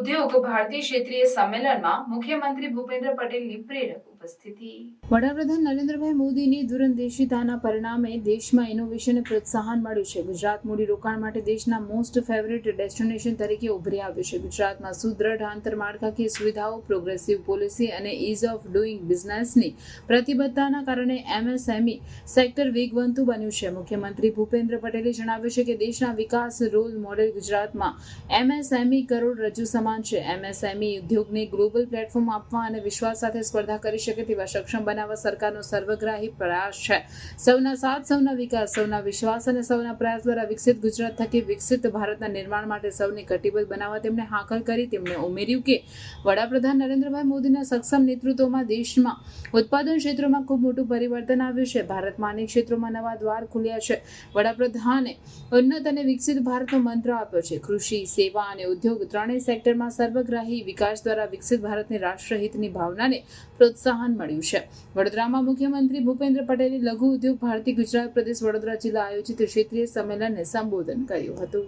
ઉદ્યોગ ભારતી ક્ષેત્રીય સંમેલનમાં મુખ્યમંત્રી ભૂપેન્દ્ર પટેલની પ્રેરક ઉપસ્થિતિ. વડાપ્રધાન નરેન્દ્રભાઈ મોદીની દૂરંદેશિતાના પરિણામે દેશમાં ઇનોવેશનને પ્રોત્સાહન મળ્યું છે. ગુજરાત મૂડીરોકાણ માટે દેશના મોસ્ટ ફેવરિટ ડેસ્ટિનેશન તરીકે ઉભરી આવ્યું છે. ગુજરાતમાં સુદૃઢ આંતરમાળખાકીય સુવિધાઓ, પ્રોગ્રેસિવ પોલિસી અને ઇઝ ઓફ ડુઇંગ બિઝનેસની પ્રતિબદ્ધતાના કારણે એમએસએમઈ સેક્ટર વેગવંતું બન્યું છે. મુખ્યમંત્રી ભૂપેન્દ્ર પટેલે જણાવ્યું છે કે દેશના વિકાસ રોલ મોડેલ ગુજરાતમાં એમએસએમઈ કરોડરજ્જુ સમાન છે. એમએસએમઈ ઉદ્યોગને ગ્લોબલ પ્લેટફોર્મ આપવા અને વિશ્વાસ સાથે સ્પર્ધા કરી શકે તેવા સક્ષમ બનાવવા સરકારનો સર્વગ્રાહી પ્રયાસ છે. સૌના સાથ, સૌના વિકાસ, સૌના વિશ્વાસ અને સૌના પ્રયાસ દ્વારા વિકસિત ગુજરાત થકી વિકસિત ભારતના નિર્માણ માટે સૌને કટિબદ્ધ બનાવવા તેમણે હાકલ કરી. તેમણે ઉમેર્યું કે વડાપ્રધાન નરેન્દ્રભાઈ મોદીના સક્ષમ નેતૃત્વમાં દેશમાં ઉત્પાદન ક્ષેત્રોમાં ખૂબ મોટું પરિવર્તન આવ્યું છે. ભારતમાં અનેક ક્ષેત્રોમાં નવા દ્વાર ખુલ્યા છે. વડાપ્રધાને ઉન્નત અને વિકસિત ભારતનો મંત્ર આપ્યો છે. કૃષિ, સેવા અને ઉદ્યોગ ત્રણેય સેક્ટરમાં સર્વગ્રાહી વિકાસ દ્વારા વિકસિત ભારતની રાષ્ટ્રહિતની ભાવનાને પ્રોત્સાહન મળ્યું છે. વડોદરામાં મુખ્યમંત્રી ભૂપેન્દ્ર પટેલે લઘુ ઉદ્યોગ ભારતી ગુજરાત પ્રદેશ વડોદરા જિલ્લા આયોજિત ક્ષેત્રીય સંમેલનને સંબોધન કર્યું હતું.